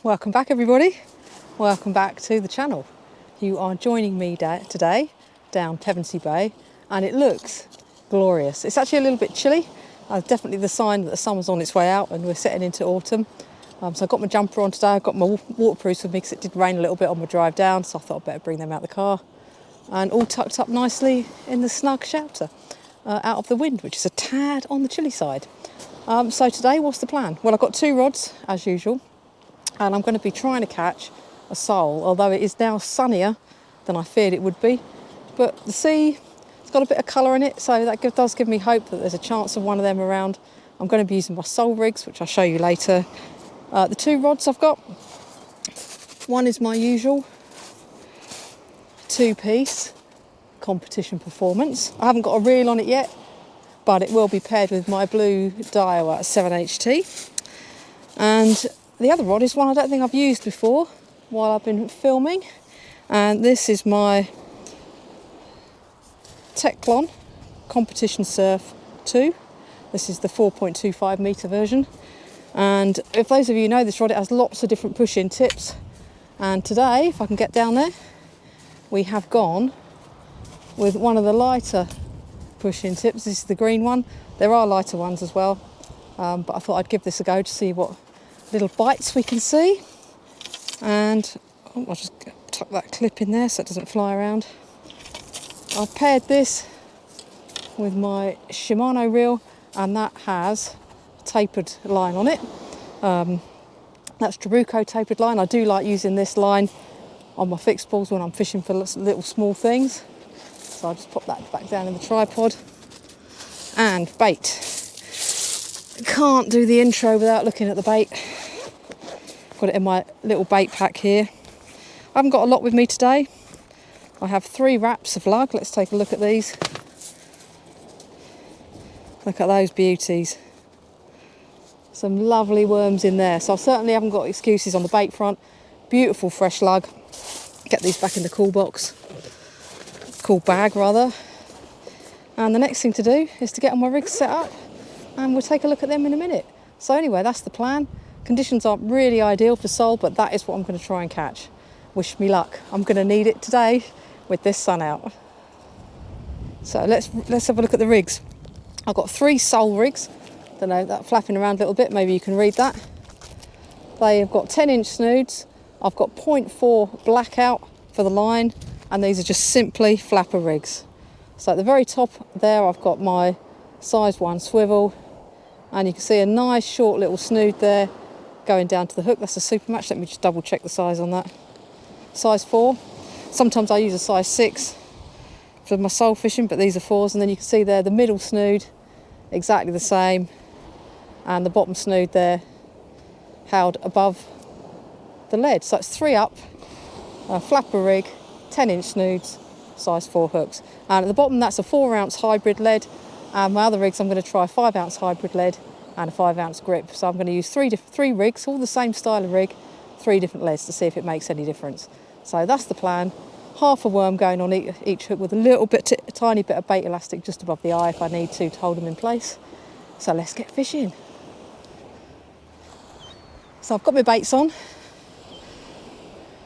Welcome back everybody, welcome back to the channel. You are joining me today down Pevensey Bay and it looks glorious. It's actually a little bit chilly, definitely the sign that the summer's on its way out and we're setting into autumn. So I've got my jumper on today, I've got my waterproofs with me because it did rain a little bit on my drive down, so I thought I'd better bring them out the car. And all tucked up nicely in the snug shelter out of the wind, which is a tad on the chilly side. So today, what's the plan? Well, I've got 2 rods as usual. And I'm going to be trying to catch a sole, although it is now sunnier than I feared it would be. But the sea, it's got a bit of colour in it, so that does give me hope that there's a chance of one of them around. I'm going to be using my sole rigs, which I'll show you later. The 2 rods I've got, one is my usual 2-piece competition performance. I haven't got a reel on it yet, but it will be paired with my blue Daiwa 7HT. And the other rod is one I don't think I've used before while I've been filming, and this is my Teclon Competition Surf 2. This is the 4.25 metre version, and if those of you know this rod, it has lots of different push-in tips, and today, if I can get down there, we have gone with one of the lighter push-in tips. This is the green one. There are lighter ones as well, but I thought I'd give this a go to see what little bites we can see. And I'll just tuck that clip in there so it doesn't fly around. I've paired this with my Shimano reel, and that has a tapered line on it. That's Jabuco tapered line. I do like using this line on my fixed balls when I'm fishing for little small things. So I'll just pop that back down in the tripod. And bait. Can't do the intro without looking at the bait. Got it in my little bait pack here. I haven't got a lot with me today. I have 3 wraps of lug. Let's take a look at these. Look at those beauties. Some lovely worms in there. So I certainly haven't got excuses on the bait front. Beautiful fresh lug. Get these back in the cool box. Cool bag rather. And the next thing to do is to get all my rigs set up, and we'll take a look at them in a minute. So anyway, that's the plan. Conditions aren't really ideal for sole, but that is what I'm going to try and catch. Wish me luck. I'm going to need it today with this sun out. So let's have a look at the rigs. I've got 3 sole rigs. Don't know, that flapping around a little bit, maybe you can read that. They have got 10-inch snoods. I've got 0.4 blackout for the line, and these are just simply flapper rigs. So at the very top there, I've got my size 1 swivel, and you can see a nice short little snood there going down to the hook. That's a super match. Let me just double check the size on that. Size 4. Sometimes I use a size 6 for my sole fishing, but these are 4s. And then you can see there the middle snood, exactly the same, and the bottom snood there held above the lead. So it's 3 up, a flapper rig, 10-inch snoods, size 4 hooks. And at the bottom, that's a 4-ounce hybrid lead. And my other rigs, I'm going to try a 5-ounce hybrid lead and a 5-ounce grip. So I'm going to use 3 rigs, all the same style of rig, 3 different leads to see if it makes any difference. So that's the plan. Half a worm going on each hook with a tiny bit of bait elastic just above the eye if I need to hold them in place. So let's get fishing. So I've got my baits on,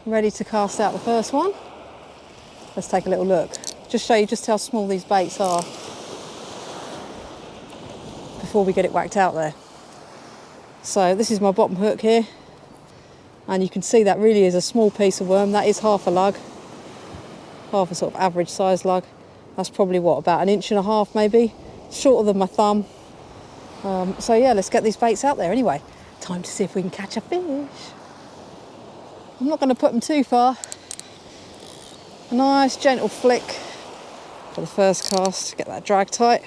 ready to cast out the first one. Let's take a little look. Just show you just how small these baits are before we get it whacked out there. So this is my bottom hook here, and you can see that really is a small piece of worm. That is half a lug, half a sort of average size lug. That's probably what, about 1.5 inches maybe, shorter than my thumb. So yeah, let's get these baits out there anyway. Time to see if we can catch a fish. I'm not going to put them too far. A nice gentle flick for the first cast, get that drag tight.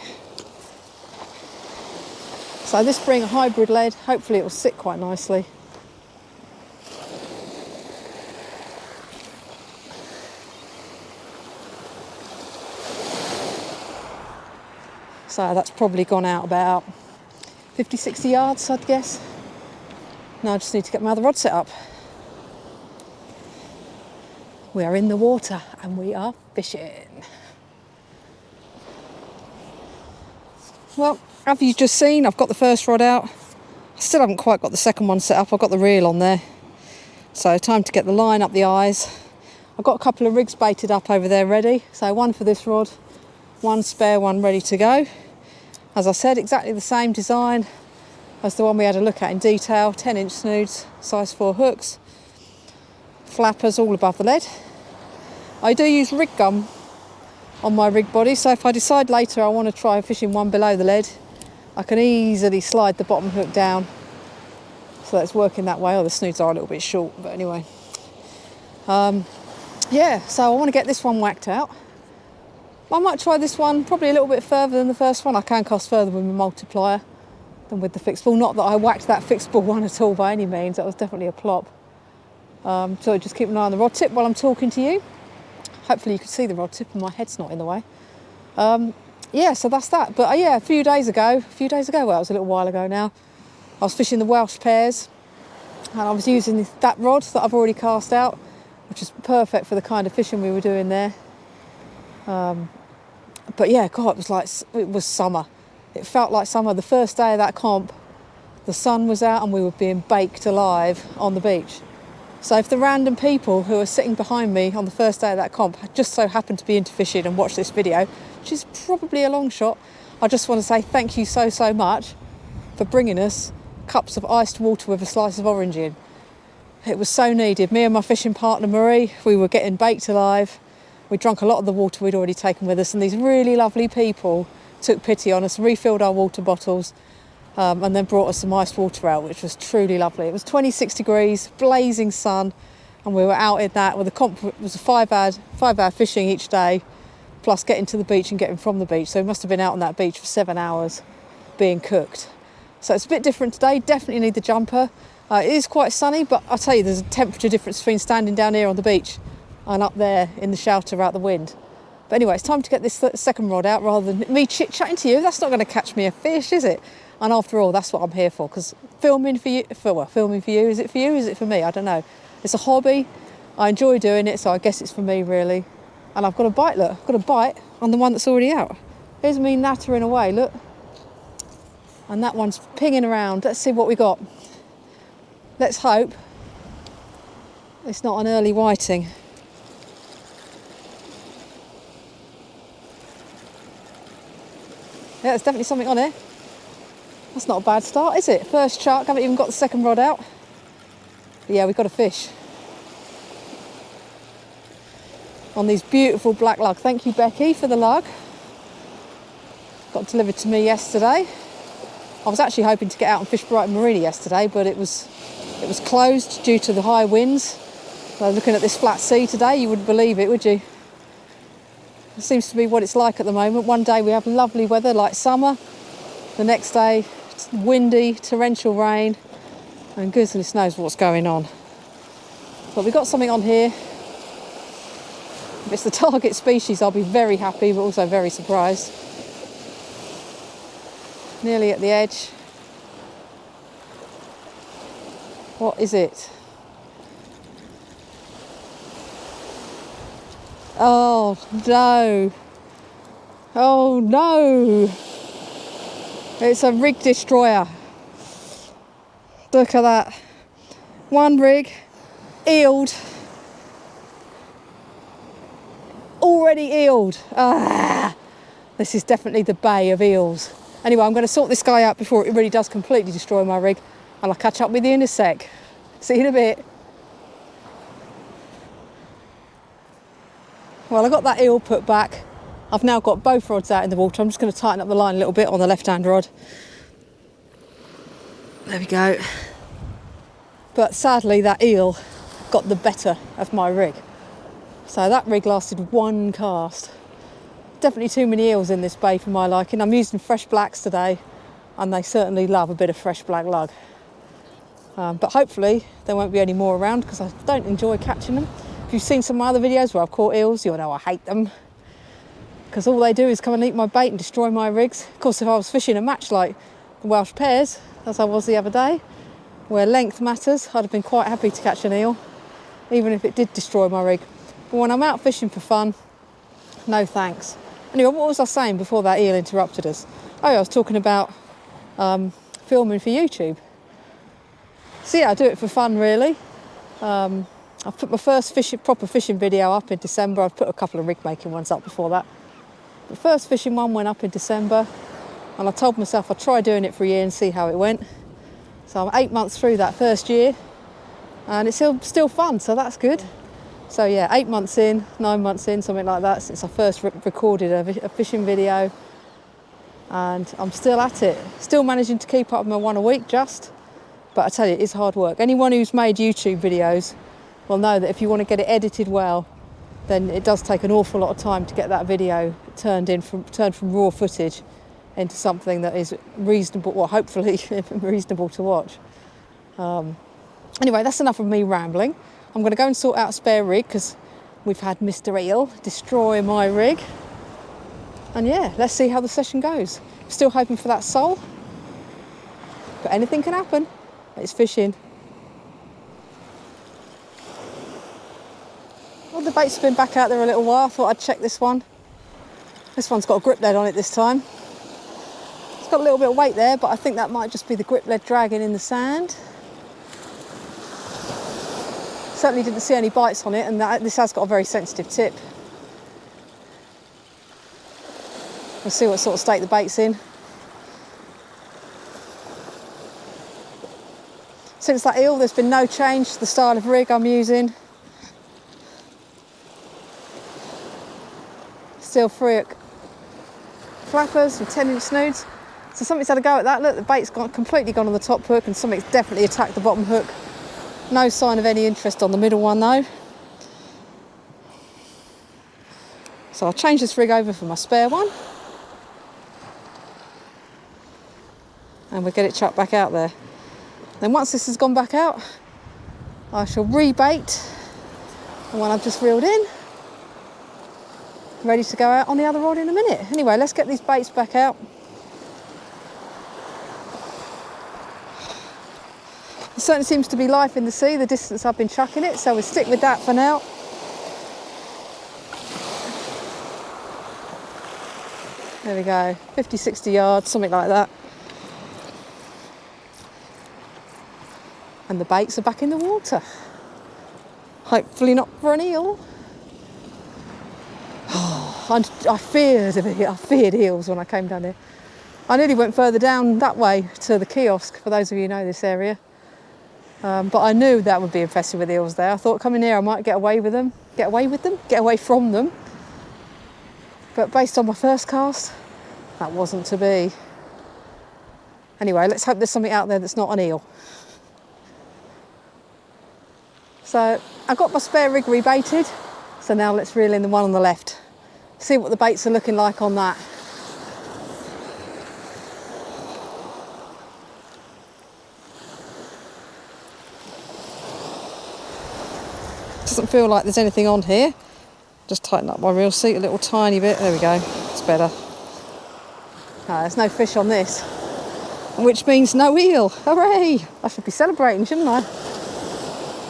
So this being a hybrid lead, hopefully it will sit quite nicely. So that's probably gone out about 50, 60 yards, I'd guess. Now I just need to get my other rod set up. We are in the water and we are fishing. Well, as you've just seen, I've got the first rod out. I still haven't quite got the second one set up. I've got the reel on there. So time to get the line up the eyes. I've got a couple of rigs baited up over there ready. So one for this rod, one spare one ready to go. As I said, exactly the same design as the one we had a look at in detail. 10-inch snoods, size 4 hooks, flappers all above the lead. I do use rig gum on my rig body, so if I decide later I want to try fishing one below the lead, I can easily slide the bottom hook down. So that's working that way. Oh, the snoods are a little bit short, but anyway. Yeah, so I want to get this one whacked out. I might try this one probably a little bit further than the first one. I can cast further with my multiplier than with the fixed ball. Not that I whacked that fixed ball one at all by any means. That was definitely a plop. So just keep an eye on the rod tip while I'm talking to you. Hopefully you can see the rod tip and my head's not in the way. Yeah, so that's that. But yeah, a few days ago, well, it was a little while ago now, I was fishing the Welsh pairs and I was using that rod that I've already cast out, which is perfect for the kind of fishing we were doing there. But yeah, God, it was summer. It felt like summer. The first day of that comp, the sun was out and we were being baked alive on the beach. So if the random people who are sitting behind me on the first day of that comp just so happened to be into fishing and watch this video, which is probably a long shot, I just want to say thank you so much for bringing us cups of iced water with a slice of orange in. It was so needed. Me and my fishing partner Marie, we were getting baked alive. We drank a lot of the water we'd already taken with us, and these really lovely people took pity on us, refilled our water bottles, and then brought us some iced water out, which was truly lovely. It was 26 degrees, blazing sun, and we were out in that. Well, the comp was a 5-hour fishing each day, plus getting to the beach and getting from the beach. So we must have been out on that beach for 7 hours being cooked. So it's a bit different today. Definitely need the jumper. It is quite sunny, but I'll tell you, there's a temperature difference between standing down here on the beach and up there in the shelter out the wind. But anyway, it's time to get this second rod out rather than me chit-chatting to you. That's not going to catch me a fish, is it? And after all, that's what I'm here for, because filming for you, is it for you, is it for me? I don't know. It's a hobby. I enjoy doing it, so I guess it's for me, really. And I've got a bite, look. I've got a bite on the one that's already out. Here's me nattering away, look. And that one's pinging around. Let's see what we got. Let's hope it's not an early whiting. Yeah, there's definitely something on here. That's not a bad start, is it? First shark, haven't even got the second rod out. But yeah, we've got a fish. On these beautiful black lug. Thank you, Becky, for the lug. Got delivered to me yesterday. I was actually hoping to get out and fish Brighton Marina yesterday, but it was closed due to the high winds. So looking at this flat sea today, you wouldn't believe it, would you? It seems to be what it's like at the moment. One day we have lovely weather like summer. The next day, it's windy, torrential rain, and goodness knows what's going on. But we've got something on here. If it's the target species, I'll be very happy, but also very surprised. Nearly at the edge. What is it? Oh no. Oh no. It's a rig destroyer. Look at that. One rig, eeled. Already eeled. This is definitely the bay of eels. Anyway, I'm going to sort this guy out before it really does completely destroy my rig, and I'll catch up with you in a sec. See you in a bit. Well, I got that eel put back. I've now got both rods out in the water. I'm just going to tighten up the line a little bit on the left-hand rod. There we go. But sadly, that eel got the better of my rig. So that rig lasted one cast. Definitely too many eels in this bay for my liking. I'm using fresh blacks today, and they certainly love a bit of fresh black lug. But hopefully there won't be any more around, because I don't enjoy catching them. If you've seen some of my other videos where I've caught eels, you'll know I hate them, because all they do is come and eat my bait and destroy my rigs. Of course, if I was fishing a match like the Welsh pairs, as I was the other day, where length matters, I'd have been quite happy to catch an eel, even if it did destroy my rig. But when I'm out fishing for fun, no thanks. Anyway, what was I saying before that eel interrupted us? Oh, I was talking about filming for YouTube. So yeah, I do it for fun, really. I've put my first proper fishing video up in December. I've put a couple of rig making ones up before that. The first fishing one went up in December, and I told myself I'd try doing it for a year and see how it went. So I'm 8 months through that first year, and it's still fun, so that's good. So yeah, 8 months in, 9 months in, something like that, since I first recorded a fishing video, and I'm still at it. Still managing to keep up with my one a week just, but I tell you, it's hard work. Anyone who's made YouTube videos will know that if you want to get it edited well, then it does take an awful lot of time to get that video turned from raw footage into something that is reasonable, well, hopefully reasonable to watch. Anyway, that's enough of me rambling. I'm going to go and sort out a spare rig because we've had Mr. Eel destroy my rig. And yeah, let's see how the session goes. Still hoping for that sole, but anything can happen. It's fishing. Well, the bait's been back out there a little while. I thought I'd check this one. This one's got a grip lead on it this time. It's got a little bit of weight there, but I think that might just be the grip lead dragging in the sand. Certainly didn't see any bites on it, and this has got a very sensitive tip. We'll see what sort of state the bait's in. Since that eel, there's been no change to the style of rig I'm using. Still 3-hook flappers with 10-inch snoods. So something's had a go at that. Look, the bait's completely gone on the top hook, and something's definitely attacked the bottom hook. No sign of any interest on the middle one though. So I'll change this rig over for my spare one, and we'll get it chucked back out there. Then once this has gone back out, I shall rebait the one I've just reeled in, ready to go out on the other rod in a minute. Anyway, let's get these baits back out. There certainly seems to be life in the sea the distance I've been chucking it, so we'll stick with that for now. There we go, 50, 60 yards, something like that. And the baits are back in the water. Hopefully not for an eel. Oh, I feared eels when I came down here. I nearly went further down that way to the kiosk, for those of you who know this area. But I knew that would be infested with eels there. I thought coming here I might get away from them. But based on my first cast, that wasn't to be. Anyway, let's hope there's something out there that's not an eel. So I've got my spare rig rebaited, so now let's reel in the one on the left. See what the baits are looking like on that. Doesn't feel like there's anything on here. Just tighten up my reel seat a little tiny bit. There we go, it's better. No, there's no fish on this, which means no eel. Hooray! I should be celebrating, shouldn't I?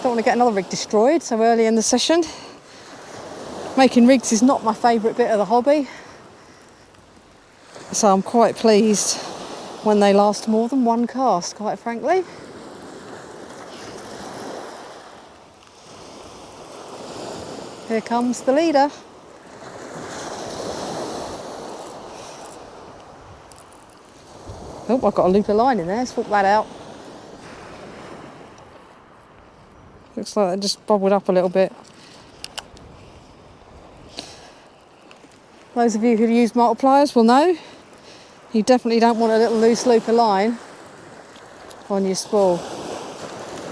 Don't want to get another rig destroyed so early in the session. Making rigs is not my favourite bit of the hobby, so I'm quite pleased when they last more than one cast, quite frankly. Here comes the leader. Oh, I've got a loop of line in there, let's walk that out. Looks like it just bobbled up a little bit. Those of you who use multipliers will know you definitely don't want a little loose loop of line on your spool.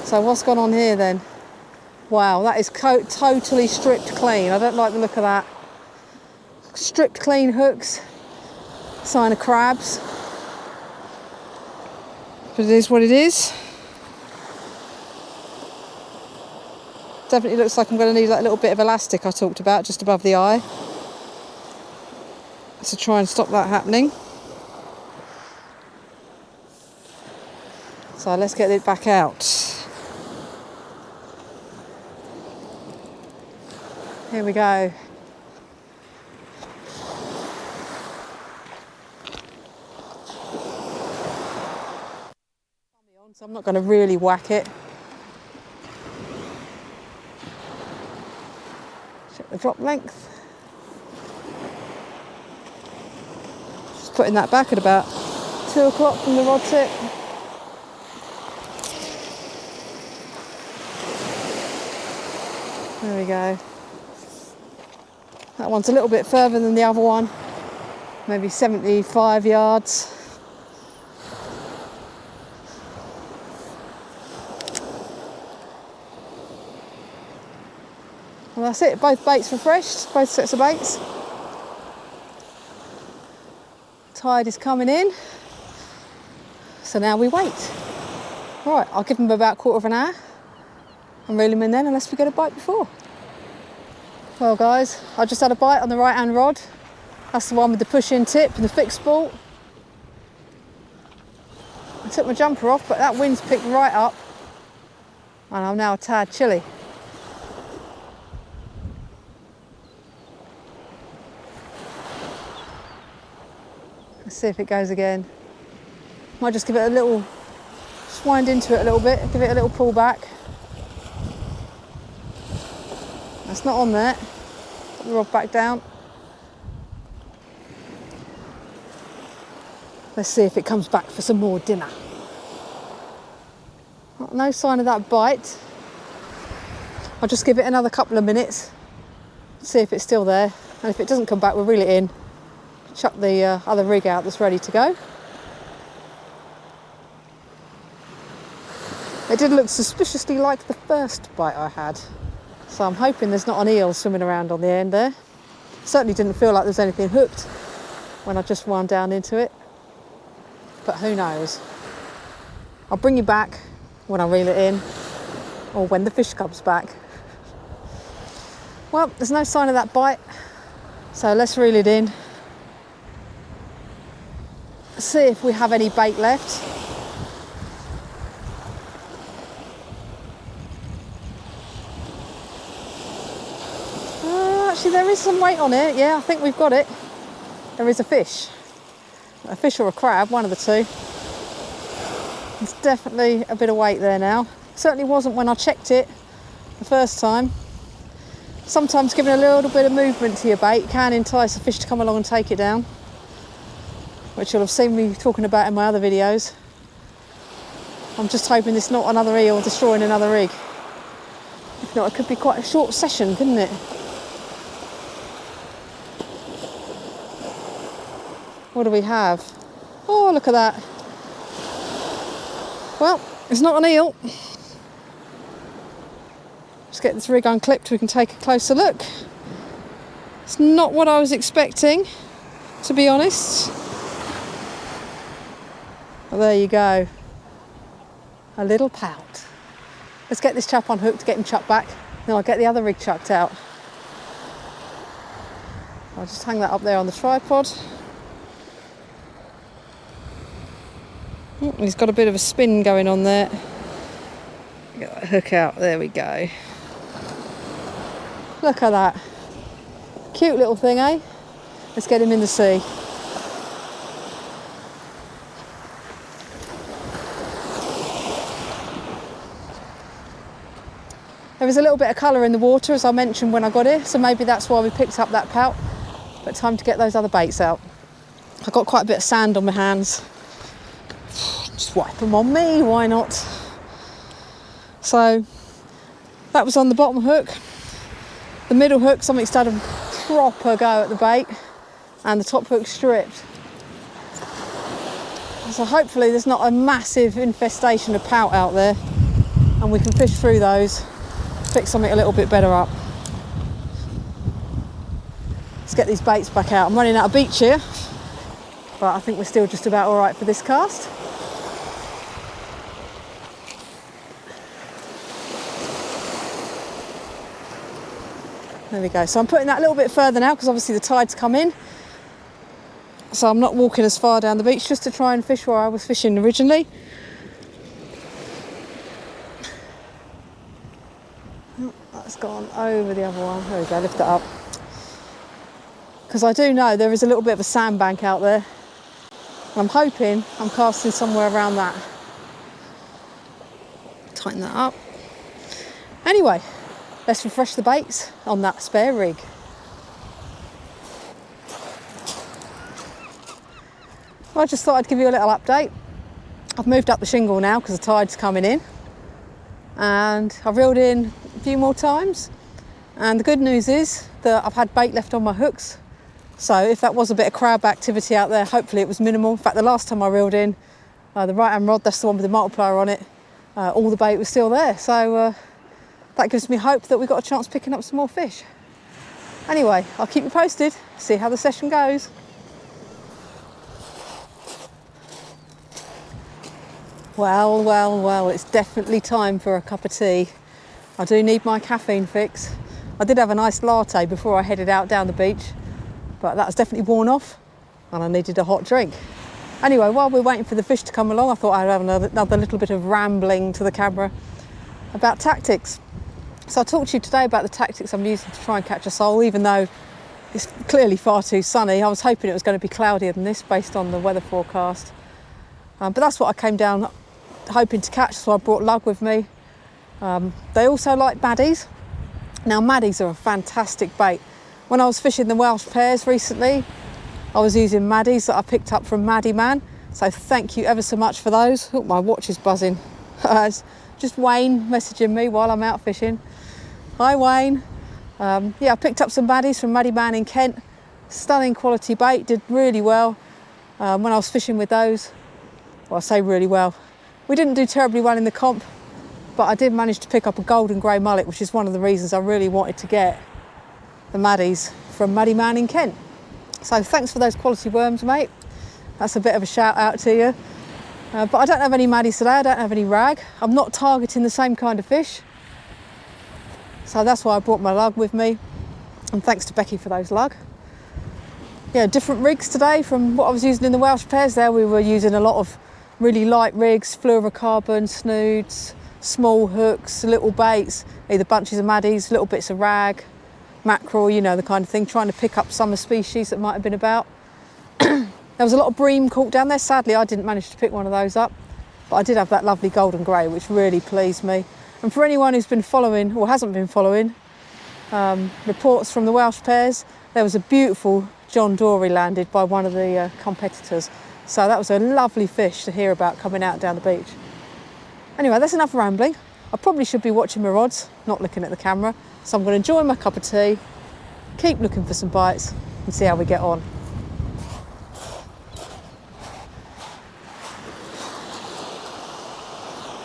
So what's gone on here then? Wow, that is totally stripped clean. I don't like the look of that. Stripped clean hooks, sign of crabs. But it is what it is. Definitely looks like I'm going to need that little bit of elastic I talked about just above the eye. To try and stop that happening. So let's get it back out. Here we go. So I'm not going to really whack it. Check the drop length. Just putting that back at about 2 o'clock from the rod tip. There we go. That one's a little bit further than the other one, maybe 75 yards. Well, that's it, both baits refreshed, both sets of baits. Tide is coming in, so now we wait. Right, I'll give them about 1/4 hour and reel them in then, unless we get a bite before. Well guys, I just had a bite on the right hand rod. That's the one with the push-in tip and the fixed bolt. I took my jumper off, but that wind's picked right up and I'm now a tad chilly. Let's see if it goes again. Might just give it a little, just wind into it a little bit, give it a little pull back. That's not on there. Put the rod back down. Let's see if it comes back for some more dinner. No sign of that bite. I'll just give it another couple of minutes, see if it's still there, and if it doesn't come back, we'll reel it in, chuck the other rig out that's ready to go. It did look suspiciously like the first bite I had, so I'm hoping there's not an eel swimming around on the end there. Certainly didn't feel like there's anything hooked when I just wound down into it, but who knows. I'll bring you back when I reel it in, or when the fish comes back. Well, there's no sign of that bite, so let's reel it in. See if we have any bait left. Actually, there is some weight on it. Yeah, I think we've got it. There is a fish or a crab, one of the two. There's definitely a bit of weight there now. Certainly wasn't when I checked it the first time. Sometimes giving a little bit of movement to your bait can entice a fish to come along and take it down, which you'll have seen me talking about in my other videos. I'm just hoping it's not another eel destroying another rig. If not, it could be quite a short session, couldn't it? What do we have? Oh, look at that. Well, it's not an eel. Just get this rig unclipped, we can take a closer look. It's not what I was expecting, to be honest. Well, there you go. A little pout. Let's get this chap unhooked, get him chucked back. Then I'll get the other rig chucked out. I'll just hang that up there on the tripod. He's got a bit of a spin going on there. Get that hook out, there we go. Look at that. Cute little thing, eh? Let's get him in the sea. There was a little bit of colour in the water, as I mentioned when I got here, so maybe that's why we picked up that pout. But time to get those other baits out. I've got quite a bit of sand on my hands. Just wipe them on me, why not? So that was on the bottom hook. The middle hook, something's had a proper go at the bait, and the top hook stripped. So hopefully there's not a massive infestation of pout out there and we can fish through those, pick something a little bit better up. Let's get these baits back out. I'm running out of beach here, but I think we're still just about all right for this cast. There we go. So I'm putting that a little bit further now because obviously the tide's come in. So I'm not walking as far down the beach, just to try and fish where I was fishing originally. Oh, that's gone over the other one. There we go, lift it up. Because I do know there is a little bit of a sandbank out there. I'm hoping I'm casting somewhere around that. Tighten that up. Anyway, let's refresh the baits on that spare rig. Well, I just thought I'd give you a little update. I've moved up the shingle now because the tide's coming in, and I've reeled in a few more times, and the good news is that I've had bait left on my hooks. So if that was a bit of crab activity out there, hopefully it was minimal. In fact, the last time I reeled in, the right hand rod, that's the one with the multiplier on it, all the bait was still there. So that gives me hope that we've got a chance of picking up some more fish. Anyway, I'll keep you posted, see how the session goes. Well, it's definitely time for a cup of tea. I do need my caffeine fix. I did have a nice latte before I headed out down the beach, but that's definitely worn off and I needed a hot drink. Anyway, while we're waiting for the fish to come along, I thought I'd have another little bit of rambling to the camera about tactics. So I'll talk to you today about the tactics I'm using to try and catch a sole, even though it's clearly far too sunny. I was hoping it was going to be cloudier than this based on the weather forecast. But that's what I came down hoping to catch, so I brought lug with me. They also like maddies. Now maddies are a fantastic bait. When I was fishing the Welsh Pears recently, I was using maddies that I picked up from Maddie Man, so thank you ever so much for those. Oh, my watch is buzzing. It's just Wayne messaging me while I'm out fishing. Hi Wayne. Yeah, I picked up some maddies from Maddie Man in Kent. Stunning quality bait, did really well when I was fishing with those. Well, I say really well. We didn't do terribly well in the comp, but I did manage to pick up a golden grey mullet, which is one of the reasons I really wanted to get the maddies from Maddie Man in Kent. So thanks for those quality worms, mate. That's a bit of a shout out to you. But I don't have any maddies today, I don't have any rag. I'm not targeting the same kind of fish. So that's why I brought my lug with me. And thanks to Becky for those lug. Yeah, different rigs today from what I was using in the Welsh Pears there. We were using a lot of really light rigs, fluorocarbon, snoods, small hooks, little baits, either bunches of maddies, little bits of rag, mackerel, you know, the kind of thing, trying to pick up summer species that might have been about. There was a lot of bream caught down there. Sadly, I didn't manage to pick one of those up, but I did have that lovely golden grey, which really pleased me. And for anyone who's been following, or hasn't been following, reports from the Welsh Pears, there was a beautiful John Dory landed by one of the competitors. So that was a lovely fish to hear about coming out down the beach. Anyway, that's enough rambling. I probably should be watching my rods, not looking at the camera. So I'm going to enjoy my cup of tea, keep looking for some bites and see how we get on.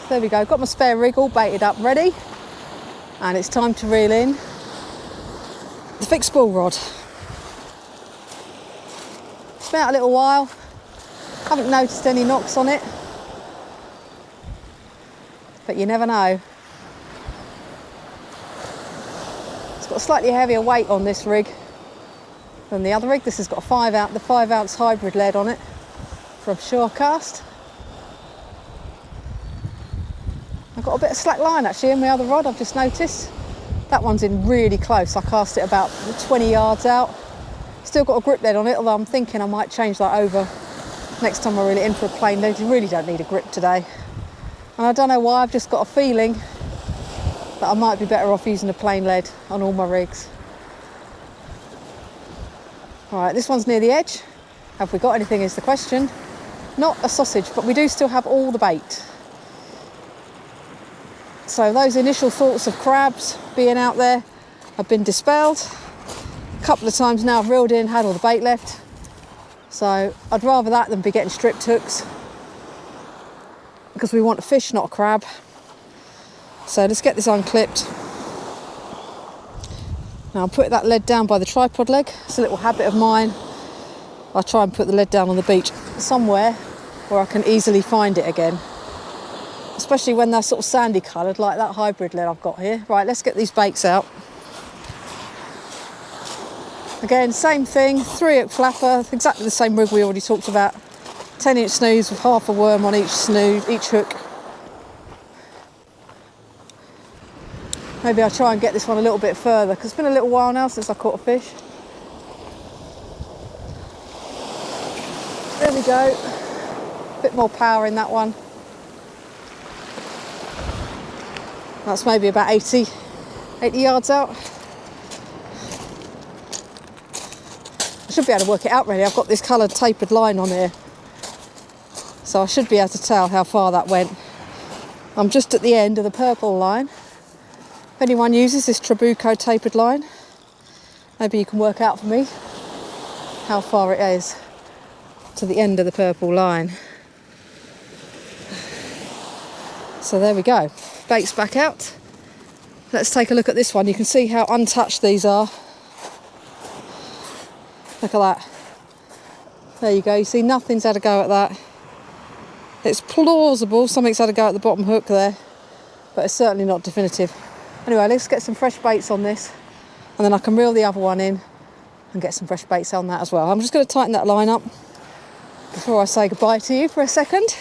There we go, got my spare rig all baited up, ready. And it's time to reel in the fixed spool rod. It's been out a little while. Haven't noticed any knocks on it, but you never know. It's got a slightly heavier weight on this rig than the other rig. This has got the 5 ounce hybrid lead on it from Shorecast. I've got a bit of slack line actually in my other rod, I've just noticed. That one's in really close. I cast it about 20 yards out. Still got a grip lead on it, although I'm thinking I might change that over next time I reel it in for a plain lead. You really don't need a grip today. And I don't know why, I've just got a feeling that I might be better off using a plain lead on all my rigs. All right, this one's near the edge. Have we got anything is the question. Not a sausage, but we do still have all the bait. So those initial thoughts of crabs being out there have been dispelled. A couple of times now I've reeled in, had all the bait left. So I'd rather that than be getting stripped hooks, because we want a fish, not a crab. So let's get this unclipped. Now I'll put that lead down by the tripod leg. It's a little habit of mine. I try and put the lead down on the beach somewhere where I can easily find it again. Especially when they're sort of sandy coloured, like that hybrid lead I've got here. Right, let's get these baits out. Again, same thing, 3-hook flapper, exactly the same rig we already talked about. 10-inch snoods with half a worm on each snood, each hook. Maybe I'll try and get this one a little bit further, because it's been a little while now since I caught a fish. There we go. A bit more power in that one. That's maybe about 80 80 yards out. I should be able to work it out really. I've got this coloured tapered line on here, so I should be able to tell how far that went. I'm just at the end of the purple line. If anyone uses this Trabuco tapered line, maybe you can work out for me how far it is to the end of the purple line. So there we go. Bait's back out. Let's take a look at this one. You can see how untouched these are. Look at that. There you go. You see nothing's had a go at that. It's plausible something's had a go at the bottom hook there, but it's certainly not definitive. Anyway, let's get some fresh baits on this, and then I can reel the other one in and get some fresh baits on that as well. I'm just going to tighten that line up before I say goodbye to you for a second.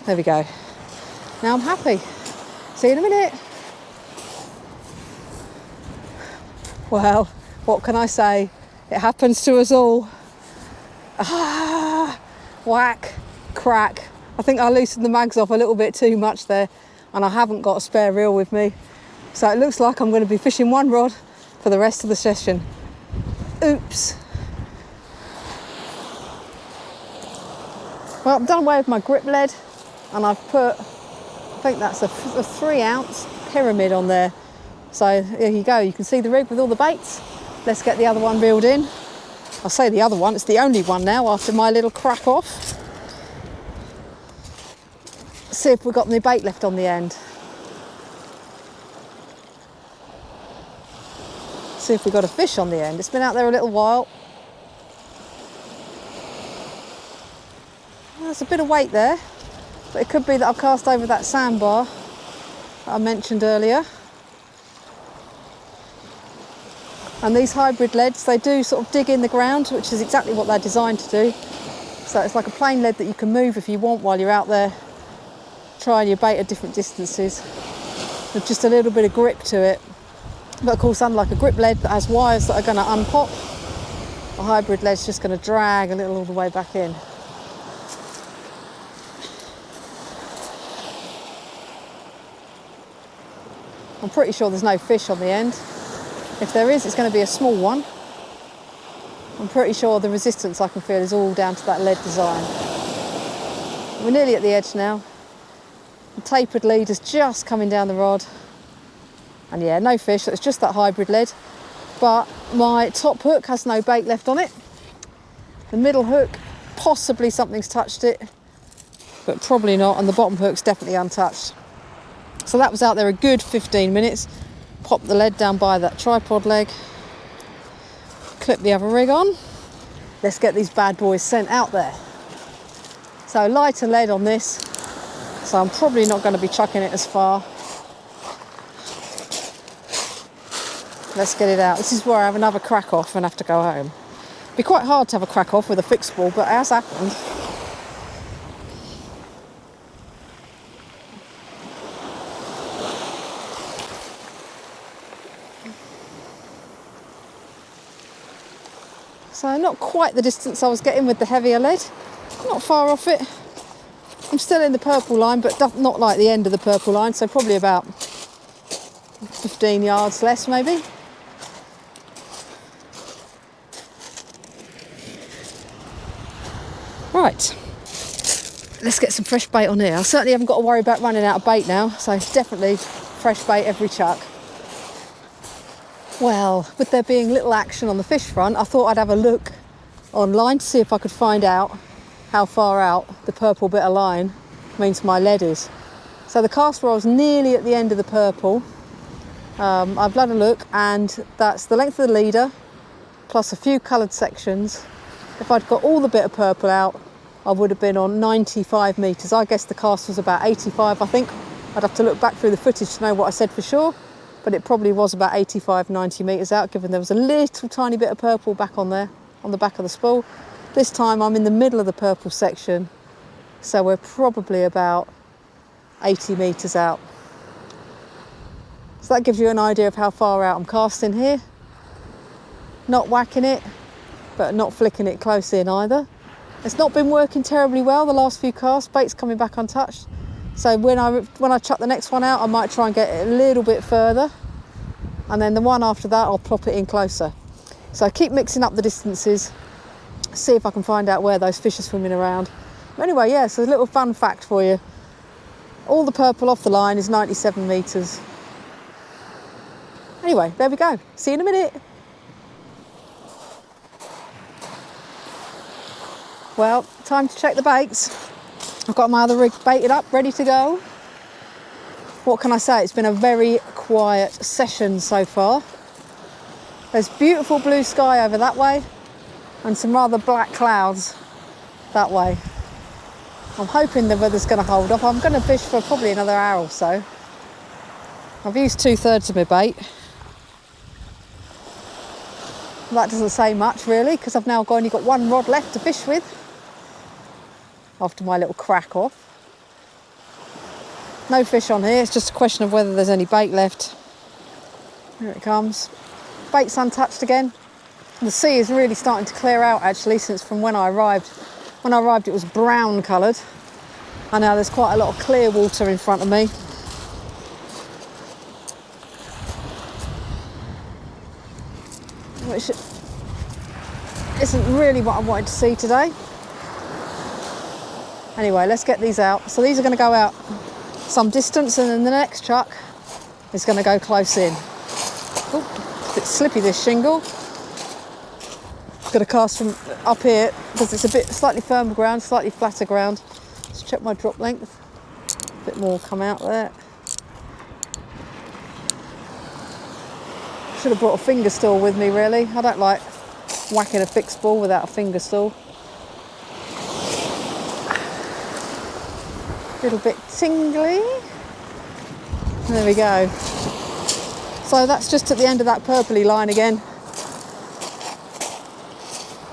There we go. Now I'm happy. See you in a minute. Well, what can I say? It happens to us all. Whack, crack. I think I loosened the mags off a little bit too much there, and I haven't got a spare reel with me. So it looks like I'm going to be fishing one rod for the rest of the session. Oops. Well, I've done away with my grip lead, and I've put, I think that's a 3 ounce pyramid on there. So there you go, you can see the rig with all the baits. Let's get the other one reeled in. I say the other one, it's the only one now after my little crack off. See if we've got any bait left on the end. See if we've got a fish on the end. It's been out there a little while. Well, there's a bit of weight there, but it could be that I've cast over that sandbar that I mentioned earlier. And these hybrid leads, they do sort of dig in the ground, which is exactly what they're designed to do. So it's like a plain lead that you can move if you want while you're out there trying your bait at different distances, with just a little bit of grip to it. But of course, unlike a grip lead that has wires that are going to unpop, a hybrid lead's just going to drag a little all the way back in. I'm pretty sure there's no fish on the end. If there is, it's going to be a small one. I'm pretty sure the resistance I can feel is all down to that lead design. We're nearly at the edge now. The tapered lead is just coming down the rod. And yeah, no fish, so it's just that hybrid lead. But my top hook has no bait left on it. The middle hook, possibly something's touched it, but probably not, and the bottom hook's definitely untouched. So that was out there a good 15 minutes. Pop the lead down by that tripod leg, clip the other rig on. Let's get these bad boys sent out there. So lighter lead on this, so I'm probably not going to be chucking it as far. Let's get it out. This is where I have another crack off and have to go home. It'd be quite hard to have a crack off with a fixed ball, but it has happened. So not quite the distance I was getting with the heavier lead, not far off it. I'm still in the purple line, but not like the end of the purple line, so probably about 15 yards less maybe. Right, let's get some fresh bait on here. I certainly haven't got to worry about running out of bait now, so definitely fresh bait every chuck. Well, with there being little action on the fish front, I thought I'd have a look online to see if I could find out how far out the purple bit of line means my lead is. So the cast where I was nearly at the end of the purple, I've had a look, and that's the length of the leader plus a few coloured sections. If I'd got all the bit of purple out, I would have been on 95 metres. I guess the cast was about 85, I think. I'd have to look back through the footage to know what I said for sure. But it probably was about 85, 90 metres out, given there was a little tiny bit of purple back on there, on the back of the spool. This time I'm in the middle of the purple section, so we're probably about 80 metres out. So that gives you an idea of how far out I'm casting here. Not whacking it, but not flicking it close in either. It's not been working terribly well the last few casts, bait's coming back untouched. So when I chuck the next one out, I might try and get it a little bit further, and then the one after that I'll plop it in closer. So I keep mixing up the distances, see if I can find out where those fish are swimming around. But anyway, yeah, so a little fun fact for you. All the purple off the line is 97 metres. Anyway, there we go. See you in a minute. Well, time to check the baits. I've got my other rig baited up, ready to go. What can I say? It's been a very quiet session so far. There's beautiful blue sky over that way and some rather black clouds that way. I'm hoping the weather's going to hold off. I'm going to fish for probably another hour or so. I've used 2/3 of my bait. That doesn't say much really, because I've now only got one rod left to fish with after my little crack off. No fish on here, it's just a question of whether there's any bait left. Here it comes. Bait's untouched again. The sea is really starting to clear out actually since from when I arrived. When I arrived it was brown coloured, and now there's quite a lot of clear water in front of me. Which isn't really what I wanted to see today. Anyway, let's get these out. So these are going to go out some distance, and then the next chuck is going to go close in. Ooh, a bit slippy this shingle. Got to cast from up here because it's a bit slightly firmer ground, slightly flatter ground. Let's check my drop length. A bit more come out there. Should have brought a finger stool with me really. I don't like whacking a fixed ball without a finger stool. A little bit tingly. There we go. So that's just at the end of that purpley line again.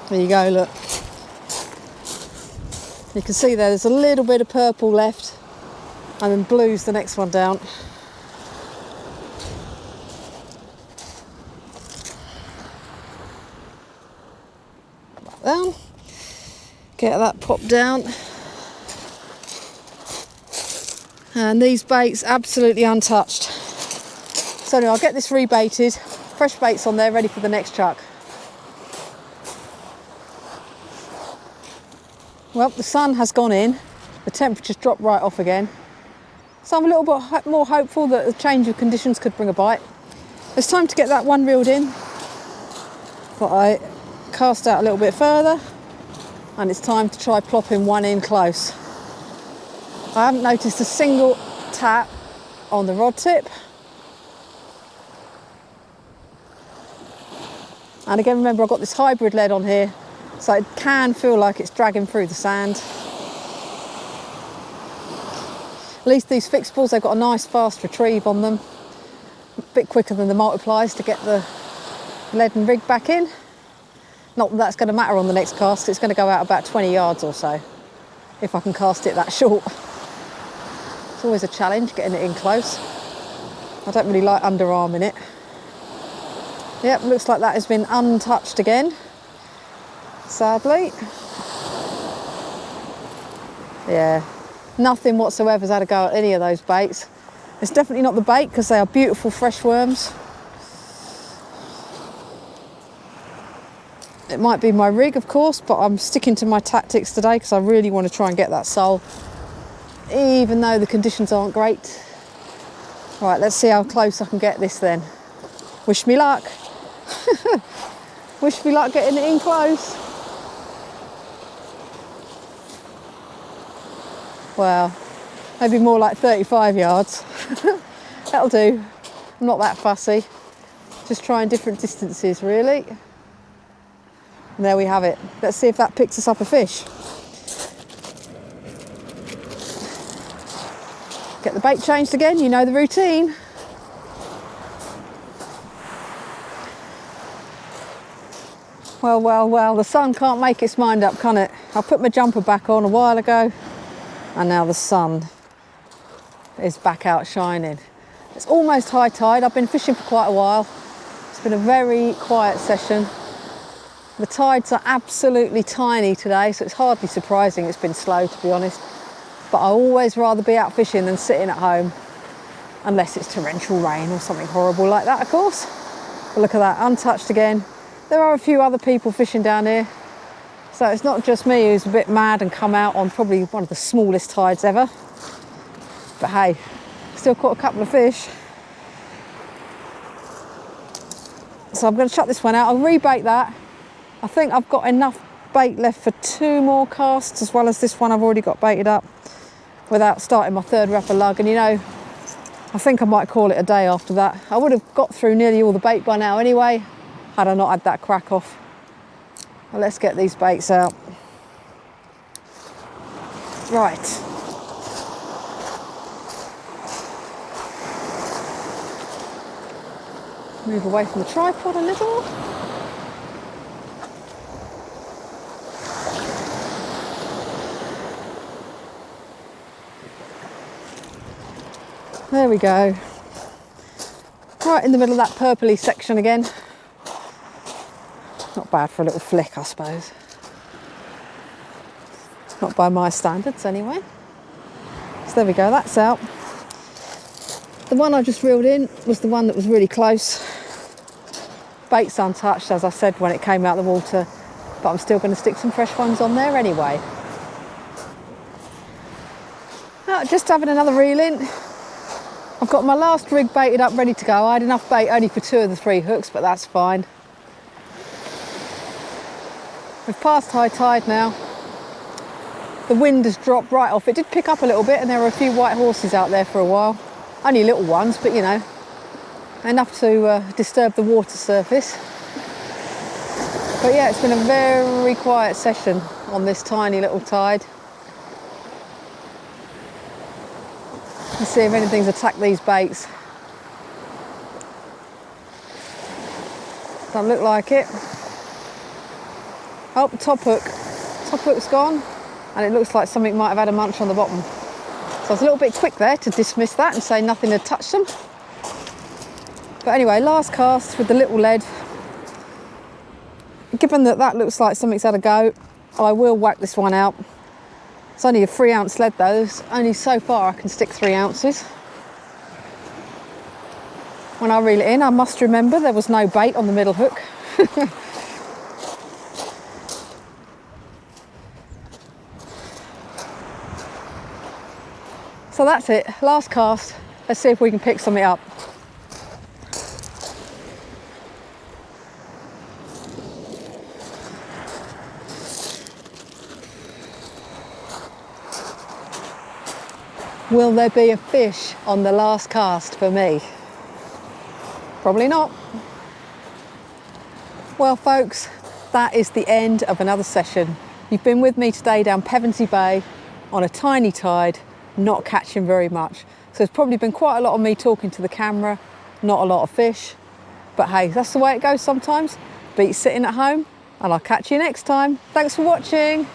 There you go, look. You can see there's a little bit of purple left, and then blue's the next one down. Down. Get that popped down. And these baits absolutely untouched. So anyway, I'll get this rebaited. Fresh baits on there, ready for the next chuck. Well, the sun has gone in. The temperature's dropped right off again. So I'm a little bit more hopeful that the change of conditions could bring a bite. It's time to get that one reeled in. But I cast out a little bit further, and it's time to try plopping one in close. I haven't noticed a single tap on the rod tip. And again, remember I've got this hybrid lead on here, so it can feel like it's dragging through the sand. At least these fixed balls, they've got a nice fast retrieve on them. A bit quicker than the multiplies to get the lead and rig back in. Not that that's going to matter on the next cast, it's going to go out about 20 yards or so, if I can cast it that short. It's always a challenge getting it in close. I don't really like underarming it. Yep, looks like that has been untouched again, sadly. Yeah, nothing whatsoever has had a go at any of those baits. It's definitely not the bait because they are beautiful fresh worms. It might be my rig, of course, but I'm sticking to my tactics today because I really want to try and get that sole, even though the conditions aren't great. Right, let's see how close I can get this then. Wish me luck. Wish me luck getting it in close. Well, maybe more like 35 yards. That'll do. I'm not that fussy. Just trying different distances, really. And there we have it. Let's see if that picks us up a fish. Get the bait changed again, you know the routine. Well, well, well, the sun can't make its mind up, can it? I put my jumper back on a while ago, and now the sun is back out shining. It's almost high tide. I've been fishing for quite a while. It's been a very quiet session. The tides are absolutely tiny today, so it's hardly surprising it's been slow, to be honest. but I always rather be out fishing than sitting at home, unless it's torrential rain or something horrible like that, of course. But look at that, untouched again. There are a few other people fishing down here, so it's not just me who's a bit mad and come out on probably one of the smallest tides ever. But hey, still caught a couple of fish. So I'm going to chuck this one out. I'll rebait that. I think I've got enough bait left for 2 more casts, as well as this one I've already got baited up, without starting my 3rd wrap of lug. And you know, I think I might call it a day after that. I would have got through nearly all the bait by now anyway, had I not had that crack off. Well, let's get these baits out. Right. Move away from the tripod a little. There we go. Right in the middle of that purpley section again. Not bad for a little flick, I suppose. Not by my standards anyway. So there we go, that's out. The one I just reeled in was the one that was really close. Bait's untouched, as I said when it came out of the water, but I'm still going to stick some fresh ones on there anyway. Just having another reel in. I've got my last rig baited up, ready to go. I had enough bait only for 2 of the 3 hooks, but that's fine. We've passed high tide now. The wind has dropped right off. It did pick up a little bit, and there were a few white horses out there for a while. Only little ones, but you know, enough to disturb the water surface. But yeah, it's been a very quiet session on this tiny little tide. Let's see if anything's attacked these baits. Don't look like it. Oh, top hook. Top hook's gone, and it looks like something might have had a munch on the bottom. So I was a little bit quick there to dismiss that and say nothing had touched them. But anyway, last cast with the little lead. Given that that looks like something's had a go, I will whack this one out. It's only a 3-ounce lead though. There's only so far I can stick 3 ounces. When I reel it in, I must remember there was no bait on the middle hook. So that's it, last cast. Let's see if we can pick something up. Will there be a fish on the last cast for me? Probably not. Well folks, that is the end of another session. You've been with me today down Pevensey Bay on a tiny tide, not catching very much. So there's probably been quite a lot of me talking to the camera, not a lot of fish. But hey, that's the way it goes sometimes. Beats sitting at home, and I'll catch you next time. Thanks for watching.